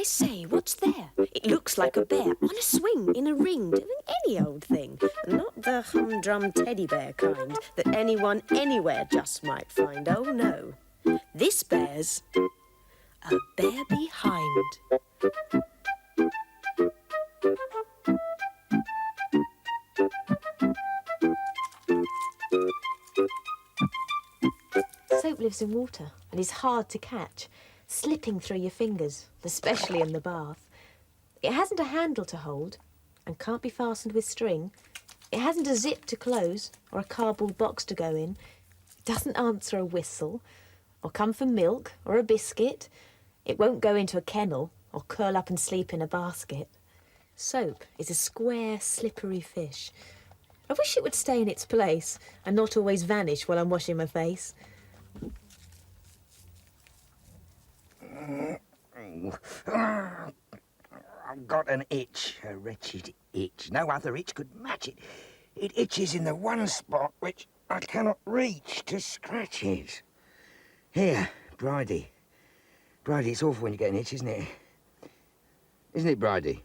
say, what's there? It looks like a bear on a swing in a ring doing any old thing. Not the humdrum teddy bear kind that anyone anywhere just might find. Oh, no. This bear's a bear behind. Soap lives in water and is hard to catch, slipping through your fingers, especially in the bath. It hasn't a handle to hold and can't be fastened with string. It hasn't a zip to close or a cardboard box to go in. It doesn't answer a whistle or come for milk or a biscuit. It won't go into a kennel or curl up and sleep in a basket. Soap is a square, slippery fish. I wish it would stay in its place and not always vanish while I'm washing my face. I've got an itch, a wretched itch. No other itch could match it. It itches in the one spot which I cannot reach to scratch it. Here, Bridie. Bridie, it's awful when you get an itch, isn't it? Isn't it, Bridie?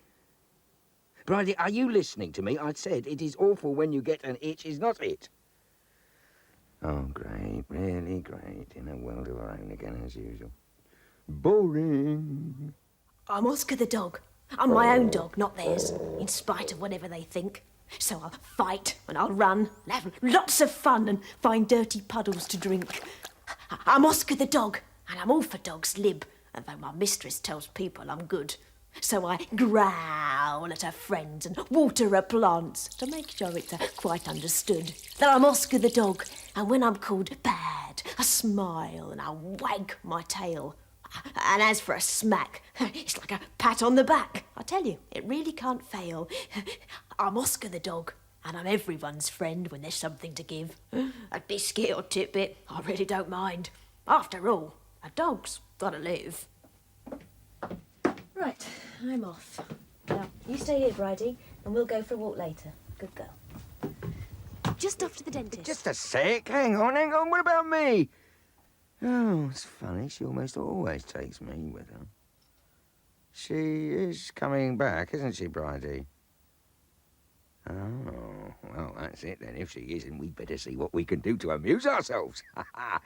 Bridie, are you listening to me? I said it is awful when you get an itch, is not it? Oh, great, really great. In a world of our own again, as usual. Boring. I'm Oscar the dog. I'm my own dog, not theirs, in spite of whatever they think. So I'll fight and I'll run and have lots of fun and find dirty puddles to drink. I'm Oscar the dog, and I'm all for dog's lib, although my mistress tells people I'm good. So I growl at her friends and water her plants to make sure it's quite understood that I'm Oscar the dog, and when I'm called bad, I smile and I wag my tail. And as for a smack, it's like a pat on the back. I tell you, it really can't fail. I'm Oscar the dog, and I'm everyone's friend when there's something to give. A biscuit or tidbit, I really don't mind. After all, a dog's gotta live. Right, I'm off. Now, you stay here, Bridie, and we'll go for a walk later. Good girl. Just off to the dentist. Just a sec. Hang on. What about me? Oh, it's funny. She almost always takes me with her. She is coming back, isn't she, Bridie? Oh, well, that's it then. If she isn't, we'd better see what we can do to amuse ourselves. I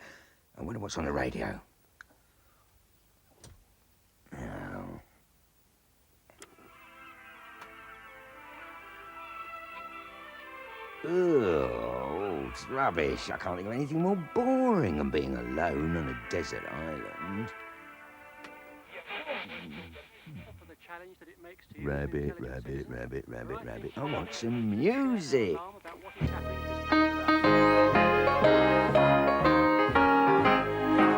wonder what's on the radio. Oh. Oh, it's rubbish. I can't think of anything more boring than being alone on a desert island. Rabbit, rabbit, rabbit, rabbit, rabbit. I want some music.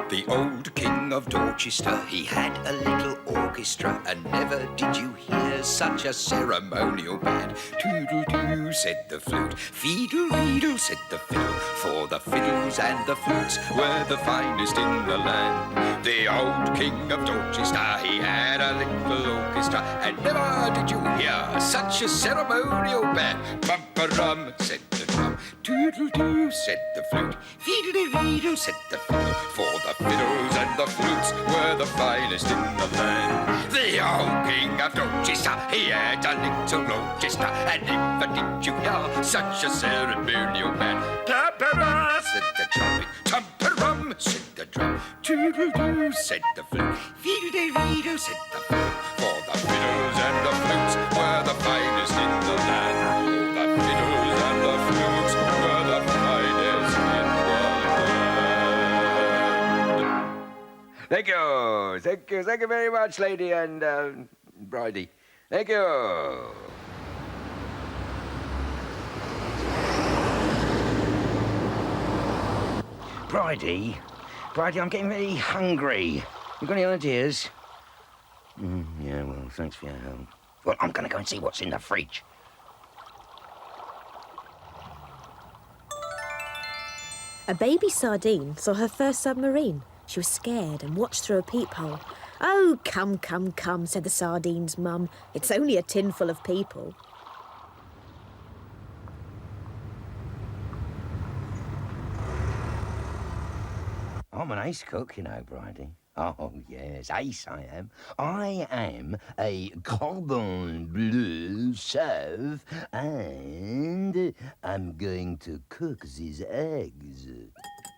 The old king of Dorchester, he had a little orchestra, and never did you hear such a ceremonial band. Toodle-doo, said the flute, feedle-reedle, said the fiddle, for the fiddles and the flutes were the finest in the land. The old king of Dorchester, he had a little orchestra, and never did you hear such a ceremonial band. Bum-ba-rum, said the drum, toodle-doo, said the flute, feedle-reedle, said the fiddle, for the fiddles and the flutes were the finest in the land. The old king of Dorchester, he had a little orchestra, and never did you hear such a ceremonial band. Ta-pa-ra, said the trumpet, tum-pa-rum, said the drum, toodle-doo, said the flute, fiddle-de-reedle, said the fiddle, for the fiddles and the flutes were the finest in the land. Oh, the fiddles and the flutes were the finest in the land. Thank you very much, lady and Bridie. Thank you. Bridie, I'm getting very hungry. You got any ideas? Yeah, well, thanks for your help. Well, I'm going to go and see what's in the fridge. A baby sardine saw her first submarine. She was scared and watched through a peephole. "Oh, come, said the sardine's mum. It's only a tin full of people." I'm an ace cook, you know, Bridie. Oh, yes, ace I am. I am a cordon bleu chef, and I'm going to cook these eggs.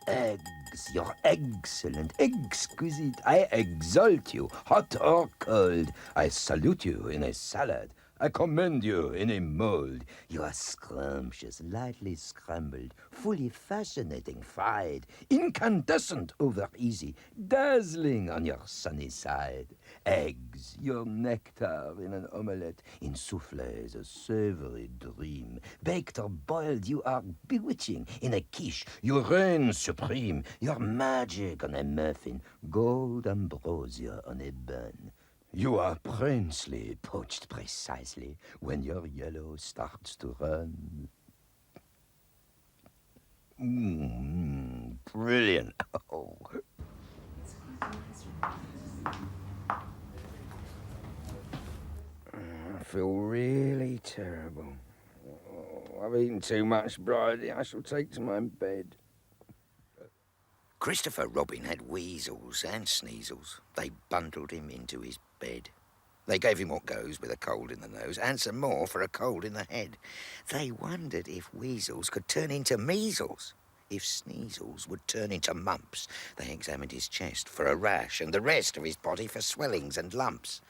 Eggs, you're excellent, exquisite. I exalt you, hot or cold. I salute you in a salad. I commend you in a mold. You are scrumptious, lightly scrambled, fully fascinating fried, incandescent over easy, dazzling on your sunny side. Eggs, your nectar in an omelette, in soufflés, a savory dream. Baked or boiled, you are bewitching in a quiche. You reign supreme. Your magic on a muffin, gold ambrosia on a bun. You are princely, poached precisely when your yellow starts to run. Brilliant. Oh. I feel really terrible. Oh, I've eaten too much, Bridie. I shall take to my bed. Christopher Robin had weasels and sneezels. They bundled him into his bed. They gave him what goes with a cold in the nose and some more for a cold in the head. They wondered if weasels could turn into measles, if sneezels would turn into mumps. They examined his chest for a rash and the rest of his body for swellings and lumps.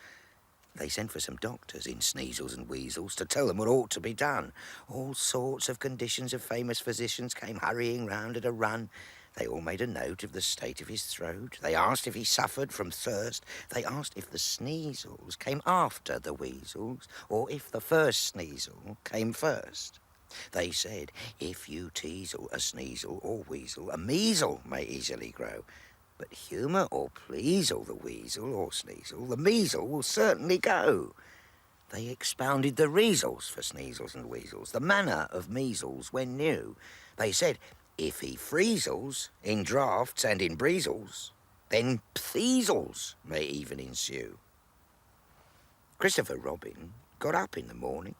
They sent for some doctors in sneezels and weasels to tell them what ought to be done. All sorts of conditions of famous physicians came hurrying round at a run. They all made a note of the state of his throat. They asked if he suffered from thirst. They asked if the sneezels came after the weasels, or if the first sneezel came first. They said, if you teasel a sneezel or weasel, a measle may easily grow. But humour or pleasel the weasel or sneezel, the measle will certainly go. They expounded the reasons for sneezels and weasels, the manner of measles when new. They said, if he freezels in draughts and in breezels, then ptheasels may even ensue. Christopher Robin got up in the morning.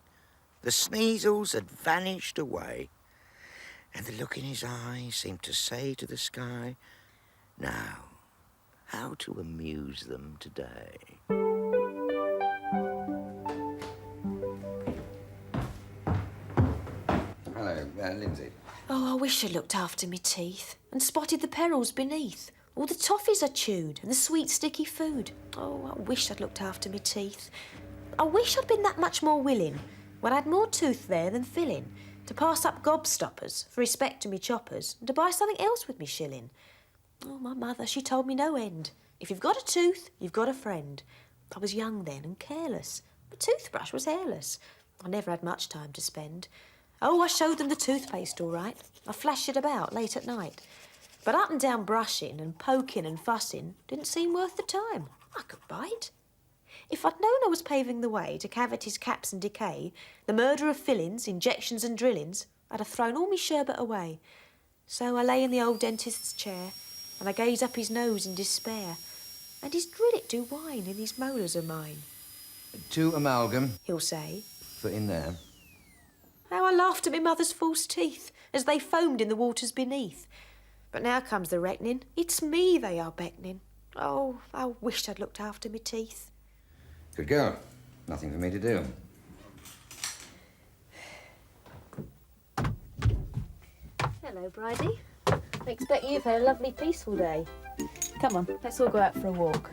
The sneezels had vanished away, and the look in his eye seemed to say to the sky, now, how to amuse them today? Hello, Lindsey. Oh, I wish I'd looked after me teeth and spotted the perils beneath. All the toffees I chewed and the sweet sticky food. Oh, I wish I'd looked after me teeth. I wish I'd been that much more willing when I'd more tooth there than filling to pass up gobstoppers for respect to me choppers and to buy something else with me shilling. Oh, my mother, she told me no end. If you've got a tooth, you've got a friend. I was young then and careless. My toothbrush was hairless. I never had much time to spend. Oh, I showed them the toothpaste all right. I flashed it about late at night. But up and down brushing and poking and fussing didn't seem worth the time. I could bite. If I'd known I was paving the way to cavities, caps and decay, the murder of fillings, injections and drillings, I'd have thrown all me sherbet away. So I lay in the old dentist's chair and I gaze up his nose in despair. And his drillet do whine in these molars of mine. 2 amalgam He'll say. for in there. How I laughed at my mother's false teeth as they foamed in the waters beneath. But now comes the reckoning. It's me they are beckoning. Oh, I wished I'd looked after me teeth. Good girl. Nothing for me to do. Hello, Bridie. I expect you've had a lovely, peaceful day. Come on, let's all go out for a walk.